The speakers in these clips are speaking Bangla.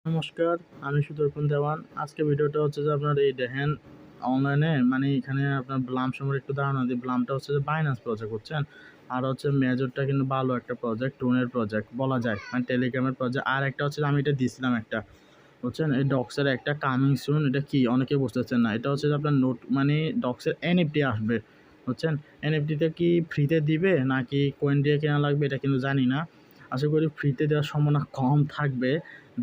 নমস্কার, আমি সুদর্পণ দেওয়ান। আজকে ভিডিওটা হচ্ছে যে আপনার এই দেখেন অনলাইনে মানে এখানে আপনার ব্লাম সম্পর্কে একটু ধারণা দিই। ব্লামটা হচ্ছে যে বাইন্যান্স প্রজেক্ট বুঝছেন। আর হচ্ছে মেজরটা কিন্তু ভালো একটা প্রজেক্ট, টুনের প্রজেক্ট বলা যায়, মানে টেলিগ্রামের প্রজেক্ট। আর একটা হচ্ছে যে আমি এটা দিয়েছিলাম একটা বুঝছেন, এই ডক্সের একটা কামিং সুন। এটা কি অনেকে বুঝতেছেন না। এটা হচ্ছে যে আপনার নোট মানে ডক্সের এনএফটি আসবে বুঝছেন। এনএফটিতে কি ফ্রিতে দিবে নাকি কয়েন দিয়ে কেনা লাগবে এটা কিন্তু জানি না। আশা করি ফ্রিতে দেওয়ার সম্ভাবনা কম থাকবে,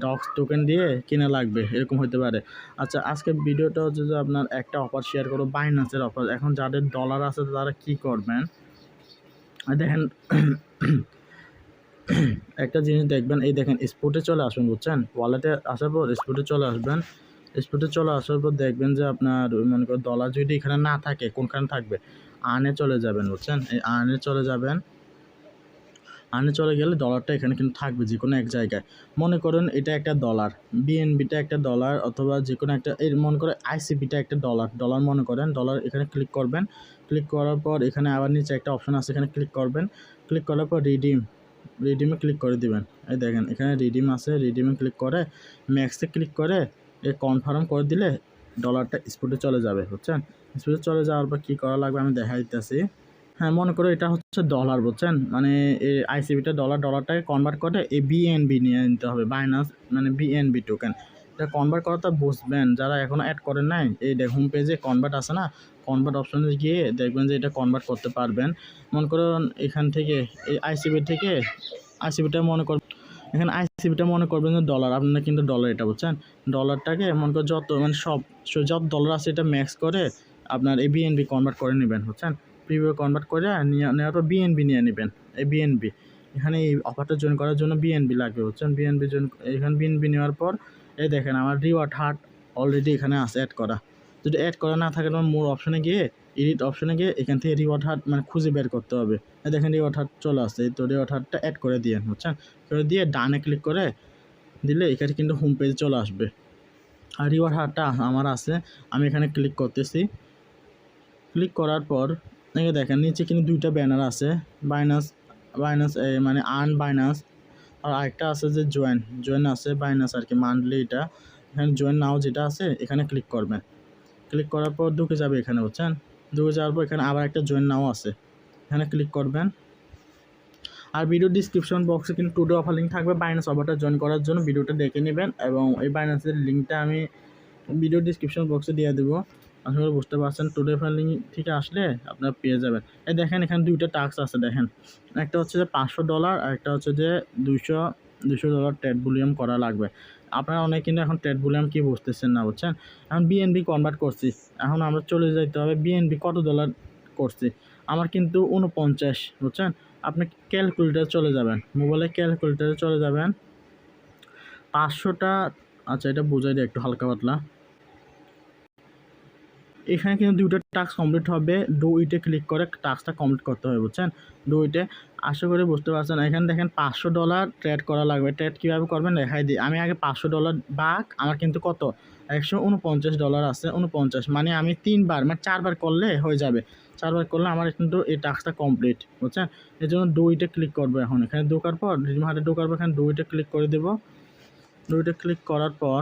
ডক্স টোকেন দিয়ে কিনা লাগবে এরকম হতে পারে। আচ্ছা, আজকের ভিডিওটা হচ্ছে যে আপনার একটা অফার শেয়ার করবো, বাইন্যান্সের অফার। এখন যাদের ডলার আছে তারা কি করবেন দেখেন। একটা জিনিস দেখবেন, এই দেখেন স্পটে চলে আসবেন বুঝছেন। ওয়ালেটে আসার পর স্পটে চলে আসবেন। স্পটে চলে আসার পর দেখবেন যে আপনার মনে করেন ডলার যদি এখানে না থাকে কোনখানে থাকবে, আর্নে চলে যাবেন বুঝছেন। এই আর্নে চলে যাবেন। আর্নে চলে গেলে ডলারটা এখানে কিন্তু থাকবে যে কোনো এক জায়গায়। মনে করেন এটা একটা ডলার, বিএনবিটা একটা ডলার, অথবা যে কোনো একটা এই মনে করে আইসিবিটা একটা ডলার। ডলার মনে করেন ডলার, এখানে ক্লিক করবেন। ক্লিক করার পর এখানে আবার নিচে একটা অপশন আছে, এখানে ক্লিক করবেন। ক্লিক করার পর রিডিমে ক্লিক করে দিবেন। এই দেখেন এখানে রিডিম আছে, রিডিমে ক্লিক করে ম্যাক্সে ক্লিক করে কনফার্ম করে দিলে ডলারটা স্পটে চলে যাবে বুঝছেন। স্পটে চলে যাওয়ার পর কী করা লাগবে আমি দেখা দিতেছি। হ্যাঁ, মনে করো এটা হচ্ছে ডলার বুঝছেন, মানে এই আইসিবিটা ডলারটাকে কনভার্ট করে এই বিএনবি নিয়ে নিতে হবে, বাইনান্স মানে বিএনবি টোকেন। এটা কনভার্ট করাটা বুঝবেন যারা এখনও অ্যাড করেন নাই। এই হোম পেজে কনভার্ট আছে না, কনভার্ট অপশনে গিয়ে দেখবেন যে এটা কনভার্ট করতে পারবেন। মনে করুন এখান থেকে এই আইসিবিটা মনে কর, এখানে আইসিবিটা মনে করবেন যে ডলার, আপনারা কিন্তু ডলার এটা বুঝছেন। ডলারটাকে মনে করেন যত মানে যত ডলার আছে এটা ম্যাক্স করে আপনার এই বিএনবি কনভার্ট করে নেবেন বুঝছেন। প্রিভিউ কনভার্ট করে নেওয়ার পর বিএনবি নিয়ে নেবেন। এই বিএনবি এখানে এই অফারটা জয়েন করার জন্য বিএনবি লাগবে বুঝছেন। বিএনবি জয়েন, এখানে বিএনবি নেওয়ার পর এই দেখেন আমার রিওয়ার্ড হার্ট অলরেডি এখানে আছে অ্যাড করা। যদি অ্যাড করা না থাকে তখন মোর অপশনে গিয়ে এডিট অপশনে গিয়ে এখান থেকে রিওয়ার্ড হার্ট মানে খুঁজে বের করতে হবে। দেখেন রিওয়ার্ড হার্ট চলে আসছে, তো রিওয়ার্ড হার্টটা অ্যাড করে দিয়ে বুঝছেন। করে দিয়ে ডানে ক্লিক করে দিলে এখানে কিন্তু হোম পেজে চলে আসবে। আর রিওয়ার্ড হার্টটা আমার আছে, আমি এখানে ক্লিক করতেছি। ক্লিক করার পর দেখেন নিচে কিন্তু দুইটা ব্যানার আছে, বাইনান্স বাইনান্স মানে আর্ন বাইনান্স, আর আরেকটা আছে যে জয়েন আছে বাইনান্স আর কি মান্থলি। এটা এখানে জয়েন নাও যেটা আছে এখানে ক্লিক করবেন। ক্লিক করার পর ঢুকে যাবে এখানে বুঝছেন। ঢুকে যাওয়ার পর এখানে আবার একটা জয়েন নাও আছে, এখানে ক্লিক করবেন। আর ভিডিও ডিসক্রিপশন বক্সে কিন্তু টুডে অফার লিঙ্ক থাকবে বাইনান্স অফারটা জয়েন করার জন্য, ভিডিওটা দেখে নেবেন। এবং এই বাইনান্সের লিঙ্কটা আমি ভিডিও ডিসক্রিপশন বক্সে দিয়ে দেবো। আশা করি বুঝতে পারছেন। টুডে অফার লিঙ্ক থেকে আসলে আপনারা পেয়ে যাবেন। এই দেখেন এখানে দুইটা টাস্ক আছে দেখেন, একটা হচ্ছে যে $500 আর একটা হচ্ছে যে $200 ট্রেড ভলিউম করা লাগবে। আপনারা অনেক কিন্তু এখন ট্রেড ভলিউম কি বুঝতেছেন না বুঝছেন। এখন বিএনবি কনভার্ট করছি, এখন আমরা চলে যেতে হবে বিএনবি কত ডলার করছি। আমার কিন্তু 49 বুঝছেন। আপনি ক্যালকুলেটারে চলে যাবেন, মোবাইলে ক্যালকুলেটারে চলে যাবেন। 500টা, আচ্ছা এটা বোঝাই দিই একটু হালকা পাতলা। এখানে কিন্তু দুইটা টাস্ক কমপ্লিট হবে, ডু ইটে ক্লিক করে টাস্কটা কমপ্লিট করতে হবে বুঝছেন। ডু ইটে আশা করি বুঝতে পারছেন। এখানে দেখেন $500 ট্রেড করা লাগবে। ট্রেড কীভাবে করবেন দেখাই দিই। আমি আগে $500 বাক, আমার কিন্তু কত $149 আছে। 49 মানে আমি 3বার মানে 4বার করলে হয়ে যাবে। 4বার করলে আমার কিন্তু এই টাস্কটা কমপ্লিট বুঝছেন। এই জন্য ডু ইটে ক্লিক করবো। এখন এখানে ঢোকার পর রিডিম হাটে ঢোকার পর এখানে ডু ইটে ক্লিক করে দেবো। ডু ইটে ক্লিক করার পর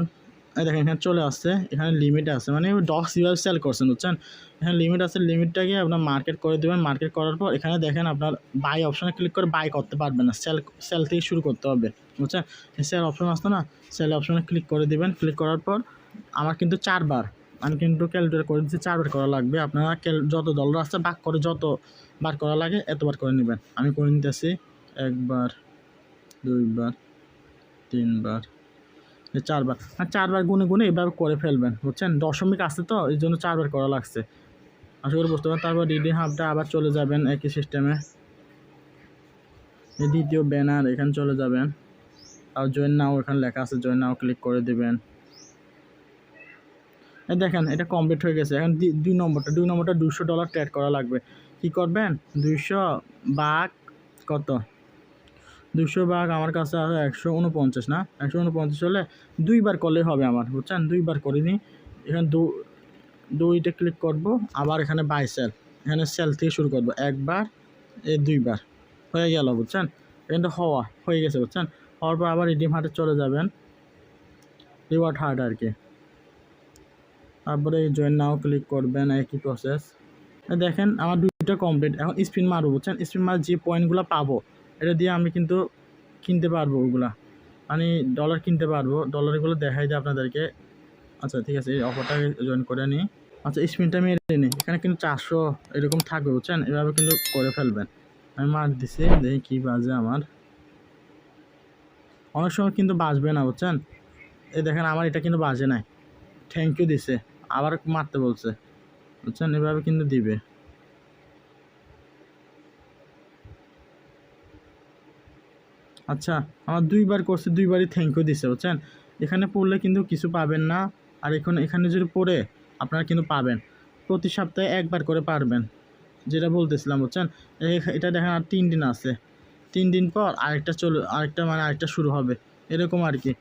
দেখেন এখানে চলে আসছে, এখানে লিমিট আছে মানে ডক্স ইউআর সেল করছেন বুঝছেন। এখানে লিমিট আছে, লিমিটটাকে আপনার মার্কেট করে দেবেন। মার্কেট করার পর এখানে দেখেন আপনার বাই অপশানে ক্লিক করে বাই করতে পারবেন না, সেল থেকে শুরু করতে হবে বুঝছেন। সেল অপশন আসতো না, সেল অপশনে ক্লিক করে দেবেন। ক্লিক করার পর আমার কিন্তু 4বার, আমি কিন্তু ক্যালকুলেট করে দিচ্ছি 4বার করা লাগবে। আপনারা যত ডলার আসছে বাক করে যত বার করা লাগে এতবার করে নেবেন। আমি করে নিতেছি 1বার 2বার 3বার 4বার, আর 4বার গুনে গুনে এভাবে করে ফেলবেন বুঝছেন। দশমিক আসছে তো এই জন্য 4বার করা লাগছে। আশা করি বুঝতে পারেন। তারপর রিডিং হাবটা আবার চলে যাবেন একই সিস্টেমে, এই দ্বিতীয় ব্যানার এখানে চলে যাবেন। আর জয়েন নাও এখানে লেখা আছে, জয়েন নাও ক্লিক করে দেবেন। এই দেখেন এটা কমপ্লিট হয়ে গেছে। এখন দুই নম্বরটা $200 ট্রেড করা লাগবে। কি করবেন 200 ভাগ কত, 200 ভাগ আমার কাছে আছে 149 না, 149 হলে 2বার করলেই হবে আমার বুঝছেন। 2বার করিনি। এখানে দুইটা ক্লিক করব, আবার এখানে বাই সেল, এখানে সেল থেকে শুরু করব। 1বার 2বার হয়ে গেল বুঝছেন। কিন্তু হয়ে গেছে বুঝছেন। হওয়ার পর আবার রিডিম হাটে চলে যাবেন। রিওয়ার্ড হার্ড আর কি। তারপরে জয়েন নাও ক্লিক করবেন, একই প্রসেস। দেখেন আমার 2টা কমপ্লিট। এখন স্পিন মারবো, বুঝছেন? স্পিন মার যে পয়েন্টগুলো পাবো এটা দিয়ে আমি কিন্তু কিনতে পারবো, ওগুলা মানে ডলার কিনতে পারবো। ডলারগুলো দেখাই যায় আপনাদেরকে। আচ্ছা ঠিক আছে, এই অফারটা জয়েন করে নিই। আচ্ছা স্পিনটা মেরে নিই। এখানে কিন্তু 400 এরকম থাকবে, বুঝছেন? এভাবে কিন্তু করে ফেলবেন। আমি মার দিছি, দেখি কী বাজে আমার। অনেক সময় কিন্তু বাজবে না, বুঝছেন? এই দেখেন আমার এটা কিন্তু বাজে নাই, থ্যাংক ইউ দিছে, আবার মারতে বলছে, বুঝছেন? এভাবে কিন্তু দিবে। আচ্ছা আমার 2বার করছে, 2বারই থ্যাংক ইউ দিছে, বুঝছেন? এখানে পড়লে কিন্তু কিছু পাবেন না। আর এখানে যদি পড়ে আপনারা কিন্তু পাবেন। প্রতি সপ্তাহে 1বার করে পারবেন, যেটা বলতেছিলাম, বুঝছেন? এটা দেখেন আর 3 দিন আছে। 3 দিন পর আরেকটা শুরু হবে, এরকম আর কি।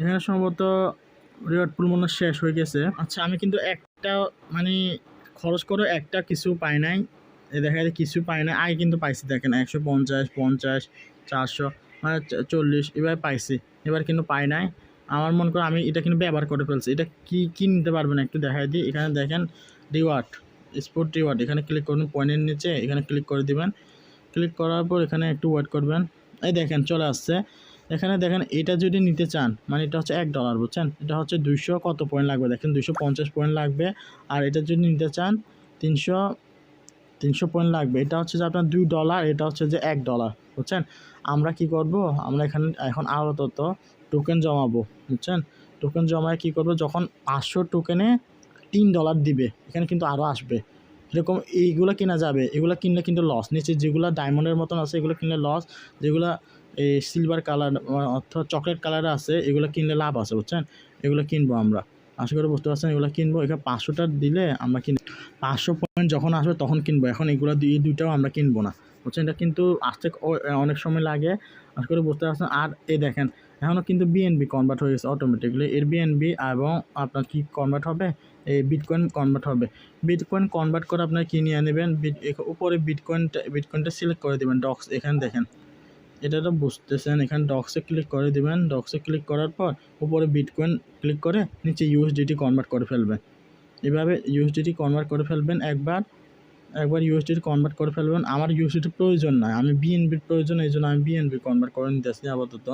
এখানে সম্ভবত রিওয়ার্ড পুল মনে হয় শেষ হয়ে গেছে। আচ্ছা আমি কিন্তু একটা মানে খরচ করে একটা কিছু পাই নাই। দেখা যায় কিছু পাই নাই, আগে কিন্তু পাইছি দেখেন 150, 50, 400 মানে 40 এবার পাইছি। এবার কিন্তু পাই নাই। আমার মনে করে আমি এটা কিন্তু ব্যবহার করে ফেলছি। এটা কি নিতে পারবেন একটু দেখাই দিই। এখানে দেখেন রিওয়ার্ড, স্পোর্ট রিওয়ার্ড, এখানে ক্লিক করবেন, পয়েন্টের নিচে এখানে ক্লিক করে দিবেন। ক্লিক করার পর এখানে একটু ওয়েট করবেন। এই দেখেন চলে আসছে। এখানে দেখেন এটা যদি নিতে চান মানে এটা হচ্ছে $1, বুঝছেন? এটা হচ্ছে 200 কত পয়েন্ট লাগবে দেখেন, 250 পয়েন্ট লাগবে। আর এটা যদি নিতে চান 300 পয়েন্ট লাগবে। এটা হচ্ছে যে আপনার $2, এটা হচ্ছে যে $1, বুঝছেন? আমরা কি করব, আমরা এখন আপাতত টোকেন জমাবো, বুঝছেন? টোকেন জমায় কি করব, যখন 500 টোকেনে $3 দিবে এখানে কিন্তু আরও আসবে। এরকম এইগুলো কেনা যাবে, এগুলো কিনলে কিন্তু লস। নিচে যেগুলো ডায়মন্ডের মতন আছে এগুলো কিনলে লস, যেগুলো এই সিলভার কালার অর্থাৎ চকলেট কালারে আছে এগুলো কিনলে লাভ আছে, বুঝছেন? এগুলো কিনবো আমরা, আশা করি বুঝতে পারছেন। এগুলো কিনবো, এখানে 500টা দিলে আমরা 500 পয়েন্ট যখন আসবে তখন কিনবো। এখন এগুলো এই দুইটাও আমরা কিনবো না, বুঝছেন? এটা কিন্তু আসতে অনেক সময় লাগে, আশা করি বুঝতে পারছেন। আর এই দেখেন এখনও কিন্তু বিএনবি কনভার্ট হয়ে গেছে অটোমেটিকলি। এর বিএনবি এবং আপনার কি কনভার্ট হবে, এই বিটকয়েন কনভার্ট হবে। বিটকয়েন কনভার্ট করে আপনার কি নিয়ে নেবেন, উপরে বিটকয়েনটা সিলেক্ট করে দেবেন, ডক্স এখানে দেখেন, এটা তো বুঝতেছেন। এখানে ডক্সে ক্লিক করে দেবেন। ডক্সে ক্লিক করার পর উপরে বিটকয়েন ক্লিক করে নিচে ইউএসডিটি কনভার্ট করে ফেলবেন। এভাবে ইউএসডিটি কনভার্ট করে ফেলবেন। একবার ইউএসডিটি কনভার্ট করে ফেলবেন। আমার ইউএসডিটির প্রয়োজন নয়, আমি বিএনবির প্রয়োজন, এই জন্য আমি বিএনবি কনভার্ট করে নিতেছি আপাতত।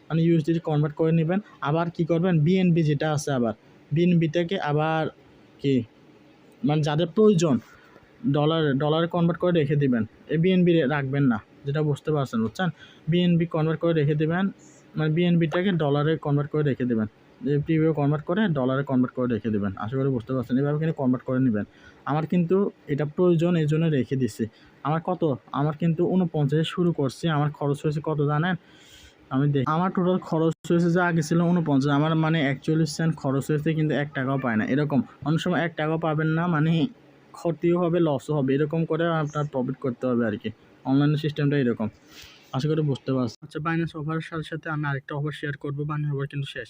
মানে ইউএসডিটি কনভার্ট করে নেবেন। আবার কি করবেন, বিএনবি যেটা আছে আবার বিএনবি থেকে আবার কি মানে যাদের প্রয়োজন ডলারে কনভার্ট করে রেখে দিবেন। এই বিএনবি রাখবেন না, যেটা বুঝতে পারছেন, বুঝছেন? বিএনবি কনভার্ট করে রেখে দেবেন, মানে বিএনবিটাকে ডলারে কনভার্ট করে রেখে দেবেন। যে প্রিভিউ কনভার্ট করে ডলারে কনভার্ট করে রেখে দেবেন, আশা করি বুঝতে পারছেন। এভাবে কিন্তু কনভার্ট করে নেবেন। আমার কিন্তু এটা প্রয়োজন, এই জন্য রেখে দিচ্ছি। আমার কিন্তু 49 শুরু করছি। আমার খরচ হয়েছে কত জানেন? আমি দেখি আমার টোটাল খরচ হয়েছে, যে আগে ছিল 49, আমার মানে 41 সেন্ট খরচ হয়েছে, কিন্তু 1 টাকাও পায় না। এরকম অনেক সময় 1 টাকাও পাবেন না, মানে ক্ষতিও হবে লসও হবে, এরকম করে আপনার প্রফিট করতে হবে আর কি। অনলাইনের সিস্টেমটা এরকম, আশা করি বুঝতে পারছি। আচ্ছা বাইন্যান্স অফারের সাথে সাথে আমি আরেকটা অফার শেয়ার করবো। বাইন্যান্স অফার কিন্তু শেষ।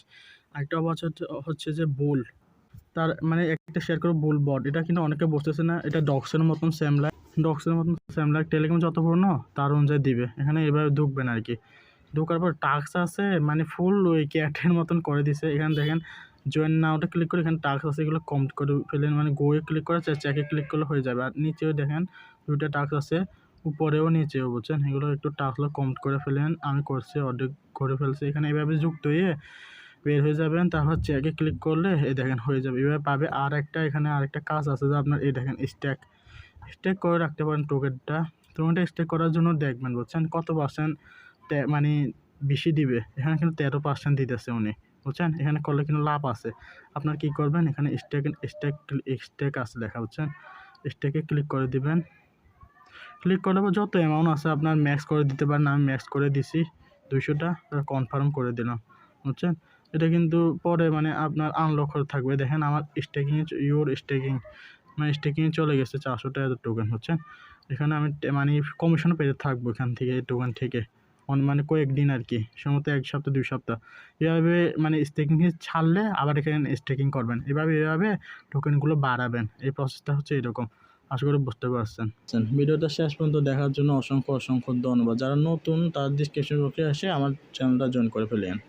আরেকটা অফার হচ্ছে যে বুল, তার মানে একটা শেয়ার করবো বুল বট। এটা কিন্তু অনেকে বুঝতেছে না, এটা ডক্সের মতন সেম লাইক টেলিগ্রাম যত পুরনো তার অনুযায়ী দিবে। এখানে এভাবে ঢুকবেন আর কি। ঢোকার পর টাস্ক আছে, মানে ফুল ওই ক্যাটের মতন করে দিছে। এখানে দেখেন জয়েন নাওটা ক্লিক করে এখানে টাস্ক আছে, এগুলো কমপ্লিট করে ফেলেন। মানে গোয়ে ক্লিক করে চেকে ক্লিক করলে হয়ে যাবে। আর নিচেও দেখেন 2টা টাস্ক আছে, উপরেও নিচেও, বুঝছেন? এগুলো একটু টাস্কগুলো কমপ্লিট করে ফেলেন। আমি করছি, অর্ধেক করে ফেলছি। এখানে এভাবে যুক্ত হয়ে বের হয়ে যাবেন। তারপর চেকে ক্লিক করলে এই দেখেন হয়ে যাবে, এভাবে পাবে। এখানে আরেকটা কাজ আছে যে আপনার এই দেখেন স্ট্যাক করে রাখতে পারেন টোকেনটা স্ট্যাক করার জন্য দেখবেন, বুঝছেন? কত পার্সেন্ট মানে বেশি দিবে। এখানে কিন্তু 13% দিতেছে উনি, বুঝছেন? এখানে করলে কিন্তু লাভ আছে। আপনার কি করবেন, এখানে স্ট্যাক আছে দেখা, বুঝছেন? স্ট্যাকে ক্লিক করে দিবেন। ক্লিক করার পর যত অ্যামাউন্ট আছে আপনার ম্যাক্স করে দিতে পারেন। আমি ম্যাক্স করে দিছি 200টা, কনফার্ম করে দিলাম, বুঝছেন? এটা কিন্তু পরে মানে আপনার আনলক হতে থাকবে। দেখেন আমার স্টেকিংয়ে চলে গেছে 400 টাকা টোকেন, বুঝছেন? এখানে আমি মানে কমিশন পেতে থাকবো এখান থেকে, এই টোকেন থেকে মানে কয়েকদিন আর কি, সম্ভবত 1 সপ্তাহ 2 সপ্তাহ। এভাবে মানে স্টেকিংয়ে ছাড়লে আবার এখানে স্টেকিং করবেন। এভাবে টোকেনগুলো বাড়াবেন। এই প্রসেসটা হচ্ছে এরকম, আশা করি বুঝতে পারছেন। ভিডিওটা শেষ পর্যন্ত দেখার জন্য অসংখ্য ধন্যবাদ। যারা নতুন তারা ডিসক্রিপশন বক্সে এসে আমার চ্যানেলটা জয়েন করে ফেলেন।